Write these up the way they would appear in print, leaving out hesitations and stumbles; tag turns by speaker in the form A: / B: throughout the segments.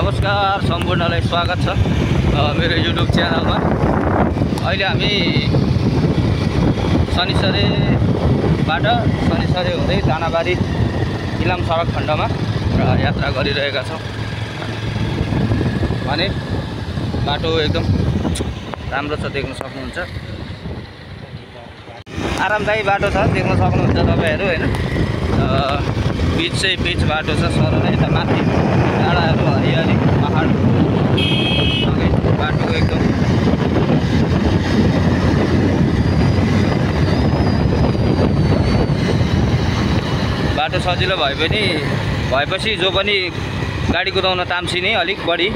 A: नमस्कार सम्पूर्णलाई स्वागत छ मेरो युट्युब च्यानलमा। अहिले हामी शनिसरेबाट शनिसरे हुँदै दानाबारी इलाम सडक खण्डमा यात्रा गरिरहेका छौँ। भने बाटो एकदम राम्रो छ, देख्न सक्नुहुन्छ। आरामदायी बाटो छ, देख्न सक्नुहुन्छ तपाईहरु हैन। बीच चाहिँ बीच बाटो छ, सरल यता माथि डाँडाहरू हरियाली पहाड बाटो एकदम बाटो सजिलो भएपछि जो पनि गाडी कुदाउन ताम्सिने अलिक बढी।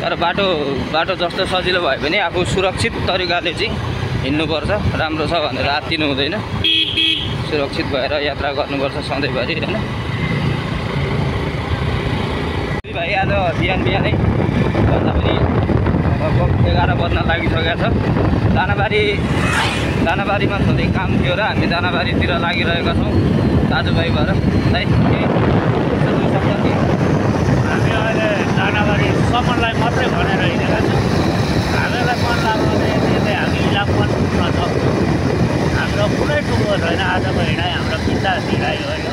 A: तर बाटो जस्तो सजिलो भयो भने आफू सुरक्षित तरिकाले चाहिँ हिँड्नुपर्छ। राम्रो छ भनेर आत्तिनु हुँदैन, सुरक्षित भएर यात्रा गर्नुपर्छ सधैँभरि हैन। भाइ आज बिहानै भन्दा पनि लगभग 11 बज्न लागिसकेको छ। दानाबारीमा थोरै काम थियो र हामी दानाबारीतिर लागिरहेका छौँ दाजुभाइ भएर। है
B: हामी अहिले दानाबारी समरलाई मात्रै भनेर हिँडेका छौँ। हामीलाई मन लाग्यो भने हामी इलाम पनि पुग्न सक्छौँ। हाम्रो कुनै टुङ्गो छैन। आजको हिँडाइ हाम्रो बिन्दास हिँडाइ हो। यो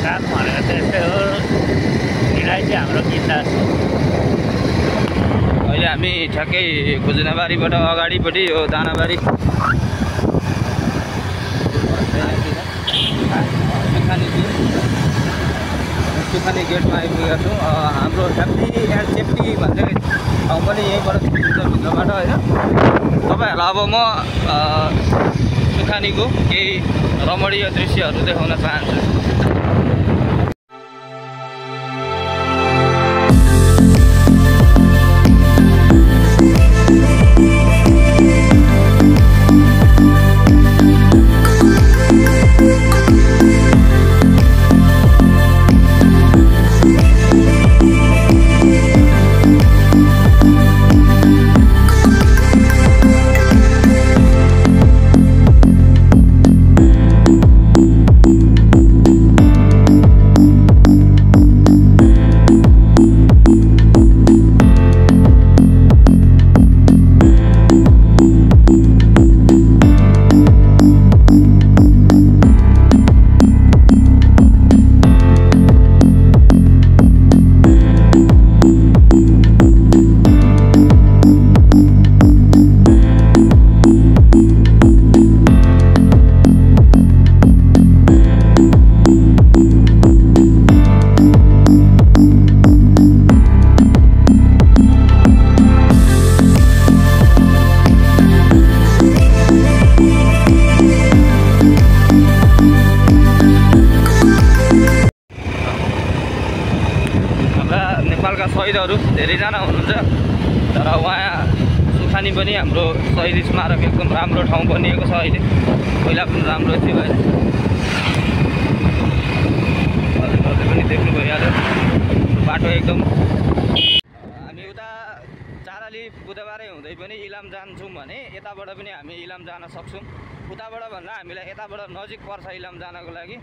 B: काम भनेको त्यस्तै हो, हिँडाइ चाहिँ हाम्रो बिन्दास हो।
A: अहिले हामी ठ्याक्कै कुजुनाबारीबाट अगाडिपट्टि यो दानाबारी सुखानी गेटमा आइपुगेका छौँ। हाम्रो ठ्याक्कै एन्ड सेफ्टी भन्ने ठाउँ पनि यहीँबाट भित्रबाट होइन। तपाईँहरूलाई अब म सुखानीको केही रमणीय दृश्यहरू देखाउन चाहन्छु। नेपालका शहीदहरू धेरैजना हुनुहुन्छ, तर उहाँ सुखानी पनि हाम्रो शहीद स्मारक एकदम राम्रो ठाउँ बनिएको छ अहिले। पहिला पनि राम्रो थियो होइन। हजुरहरूले पनि देख्नु भइहाल्यो बाटो एकदम। हामी उता चाराली बुधबारै हुँदै पनि इलाम जान्छौँ भने यताबाट पनि हामी इलाम जान सक्छौँ। उताबाट भन्दा हामीलाई यताबाट नजिक पर्छ इलाम जानको लागि।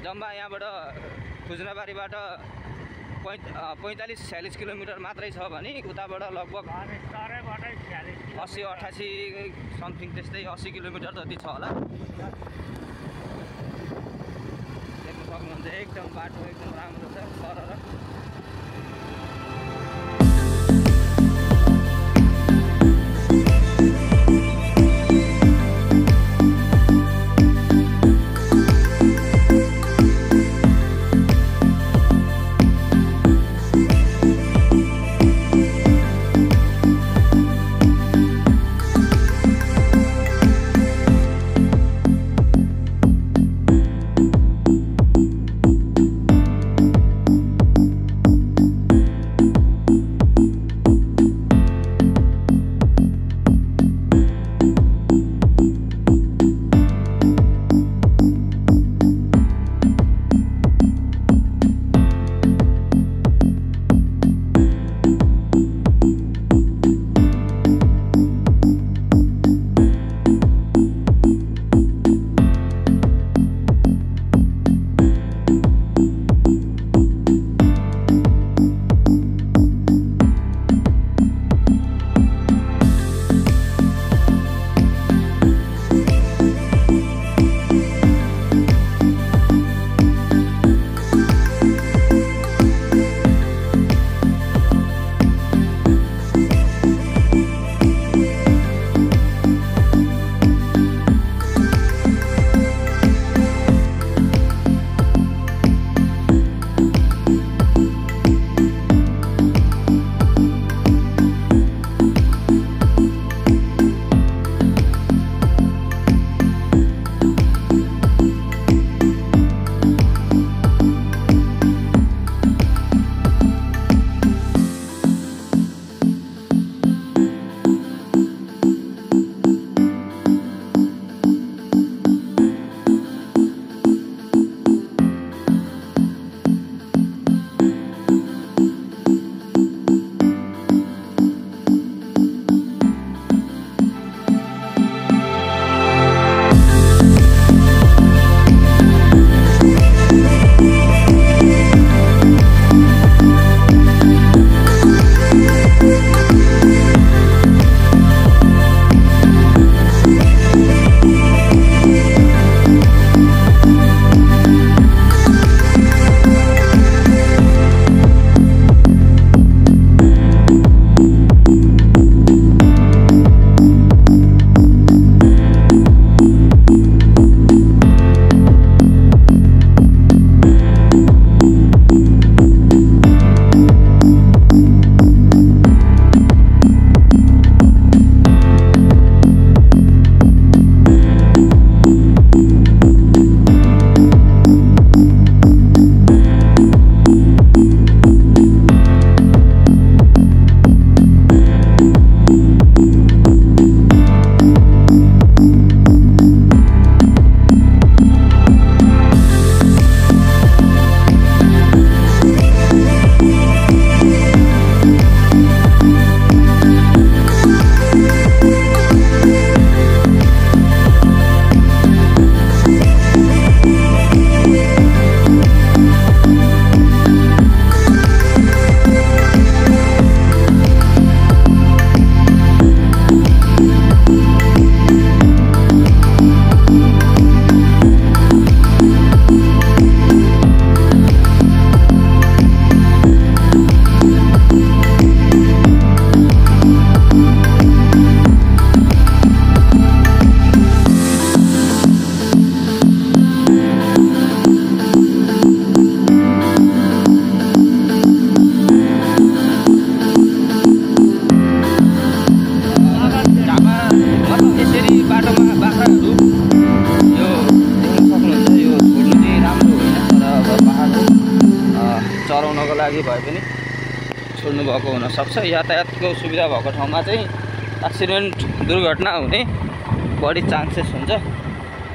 A: जम्मा यहाँबाट कुजुनाबारीबाट 45-46 किलोमिटर मात्रै छ भने उताबाट लगभग 80-88 समथिङ त्यस्तै 80 किलोमिटर जति छ होला। देख्न सक्नुहुन्छ एकदम बाटो एकदम राम्रो छ, सरल। केही भए पनि छोड्नु भएको हुनसक्छ। यातायातको सुविधा भएको ठाउँमा चाहिँ एक्सिडेन्ट दुर्घटना हुने बढी चान्सेस हुन्छ।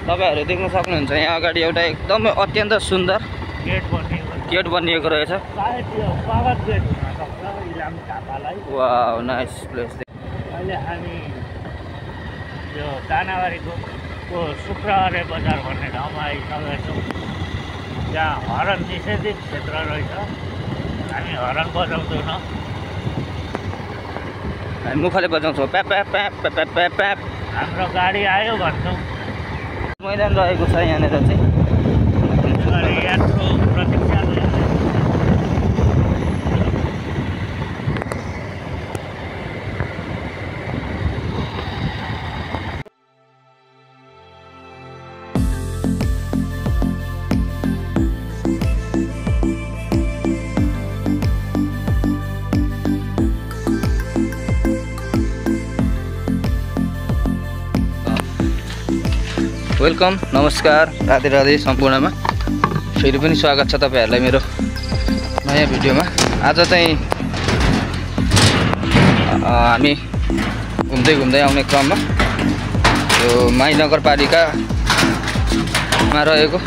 A: तपाईहरु देख्न सक्नुहुन्छ यहाँ अगाडि एउटा एकदमै अत्यन्त सुन्दर गेट बनिएको रहेछ। Wow nice place.
B: अहिले हामी यो दानाबारीको शुक्रबारे बजार भन्ने ठाउँमा आइसकेका छौँ। त्यहाँ हरन निषेधित क्षेत्र रहेछ। हामी हरन बजाउँदैनौँ,
A: हामी मुखले बजाउँछौँ प्याप प्याप प्याप प्याप प्याप प्याप।
B: हाम्रो गाडी आयो भन्छौँ।
A: मैदान रहेको छ यहाँनिर चाहिँ।
B: यात्रु प्रतीक्षा
A: वेलकम, नमस्कार, राधे राधे सम्पूर्णमा फेरि पनि स्वागत छ तपाईहरुलाई मेरो नयाँ भिडियोमा। आज चाहिँ हामी घुम्दै घुम्दै आउने क्रममा यो माई नगरपालिकामा रहेको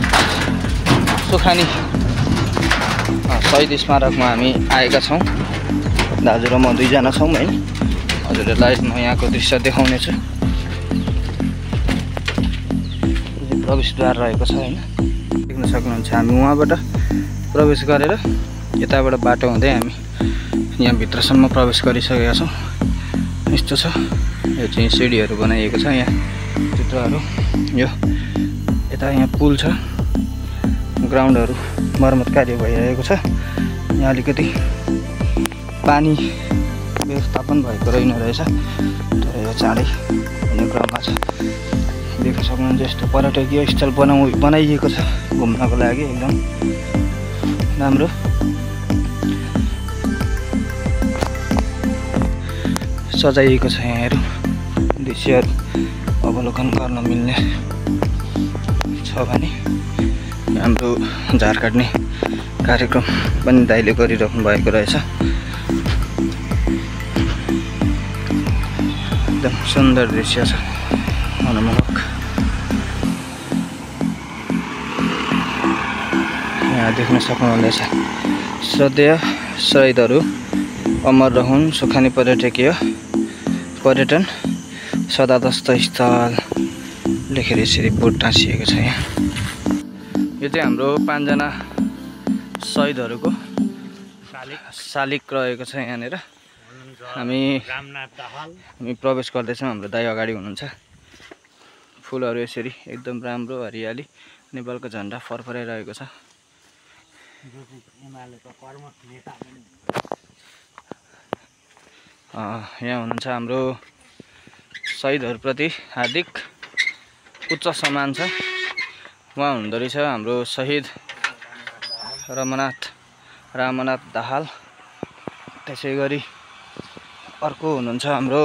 A: सुखानी शहीद स्मारकमा हामी आएका छौँ। दाजु र म दुईजना छौँ है। हजुरहरूलाई म यहाँको दृश्य देखाउने छु। प्रवेशद्वार रहेको छ हैन, देख्न सक्नुहुन्छ। हामी उहाँबाट प्रवेश गरेर यताबाट बाटो हुँदै हामी यहाँ भित्रसम्म प्रवेश गरिसकेका छौँ। यस्तो छ, यो चाहिँ सिडीहरू बनाइएको छ यहाँ चित्रहरू। यो यता यहाँ पुल छ, ग्राउन्डहरू मर्मत कार्य भइरहेको छ। यहाँ अलिकति पानी व्यवस्थापन भएको रहेछ, तर यो चाँडै हुने क्रममा छ। देख्न सक्नुहुन्छ यस्तो पर्यटकीय स्थल बनाइएको छ घुम्नको लागि, एकदम राम्रो। सजाइएको छ यहाँहरू, दृश्यहरू अवलोकन गर्न मिल्ने छ भने। हाम्रो झार काट्ने कार्यक्रम पनि दाइले गरिराख्नु भएको रहेछ। एकदम सुन्दर दृश्य छ, मनमोहक। यहाँ देख्न सक्नुहुनेछ श्रद्धेय शहीदहरू अमर रहून् सुखानी पर्यटन सदादस्त स्थल लेखेर यसरी बोर्ड टाँसिएको छ। यहाँ यो चाहिँ हाम्रो 5 जना शहीदहरूको शालिग रहेको छ यहाँनिर। हामी प्रवेश गर्दैछौँ। हाम्रो दाइ अगाडि हुनुहुन्छ। फुलहरू यसरी एकदम राम्रो हरियाली, नेपालको झन्डा फरफराइरहेको छ। यहाँ हुनुहुन्छ हाम्रो शहीदहरूप्रति हार्दिक उच्च सम्मान छ। उहाँ हुनुहुँदो रहेछ हाम्रो शहीद रामनाथ दाहाल। त्यसै गरी अर्को हुनुहुन्छ हाम्रो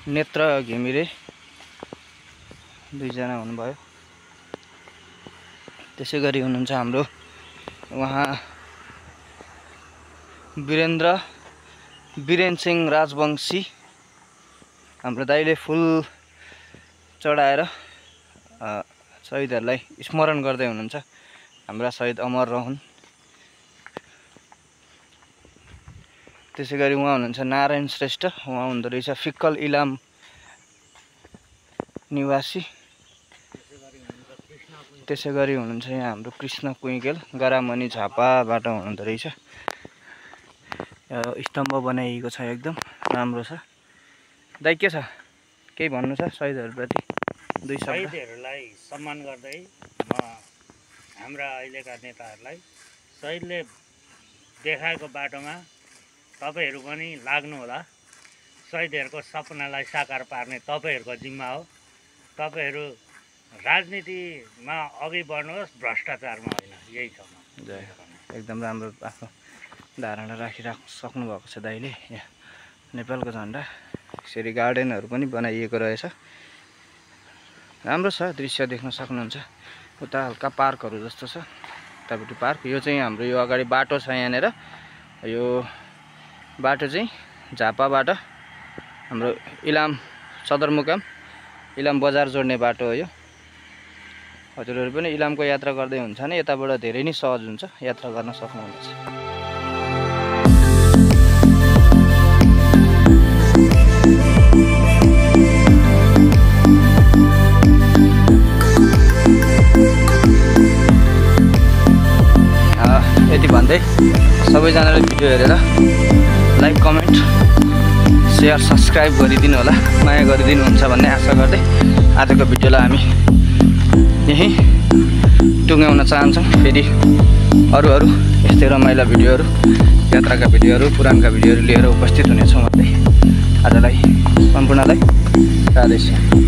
A: नेत्र घिमिरे, 2 जना हुनुभयो। त्यसै गरी हुनुहुन्छ हाम्रो उहाँ वीरेन सिंह राजवंशी। हाम्रो दाइले फुल चढाएर शहीदहरूलाई स्मरण गर्दै हुनुहुन्छ। हाम्रा शहीद अमर रहून्। त्यसै गरी उहाँ हुनुहुन्छ नारायण श्रेष्ठ। उहाँ हुँदो रहेछ फिक्कल इलाम निवासी। त्यसै गरी हुनुहुन्छ यहाँ हाम्रो कृष्ण कुइकेल, गरामनी झापाबाट हुनुहुँदो रहेछ। स्तम्भ बनाइएको छ, एकदम राम्रो छ। दाइ के छ, केही भन्नु छ शहीदहरूप्रति? 2 शब्द।
B: शहीदहरूलाई सम्मान गर्दै म हाम्रा अहिलेका नेताहरूलाई शहीदले देखाएको बाटोमा तपाईहरू पनि लाग्नुहोला। शहीदहरूको सपनालाई साकार पार्ने तपाईहरूको जिम्मा हो। तपाईहरू राजनीतिमा अघि बढ्नुहोस्, भ्रष्टाचारमा होइन। यही छ।
A: एकदम राम्रो आफ्नो धारणा राखिसक्नु भएको छ दाइले। यहाँ नेपालको झन्डा यसरी गार्डनहरू पनि बनाइएको रहेछ। राम्रो छ, दृश्य देख्न सक्नुहुन्छ। उता हल्का पार्कहरू जस्तो छ। भट्टाभुटी पार्क। यो चाहिँ हाम्रो यो अगाडि बाटो छ यहाँनिर। यो बाटो चाहिँ झापाबाट हाम्रो इलाम सदरमुकाम इलाम बजार जोड्ने बाटो हो यो। हजुरहरू पनि इलामको यात्रा गर्दै हुन्छ भने यताबाट धेरै नै सहज हुन्छ, यात्रा गर्न सक्नुहुनेछ। यति भन्दै सबैजनाले भिडियो हेरेर लाइक कमेन्ट सेयर सब्सक्राइब गरिदिनु होला, माया गरिदिनुहुन्छ भन्ने आशा गर्दै आजको भिडियोलाई हामी यहीँ टुङ्ग्याउन चाहन्छौँ। फेरि अरू यस्तै रमाइला भिडियोहरू, यात्राका भिडियोहरू, पुरानका भिडियोहरू लिएर उपस्थित हुनेछौँ भन्दै आजलाई सम्पूर्णलाई राधे श्याम।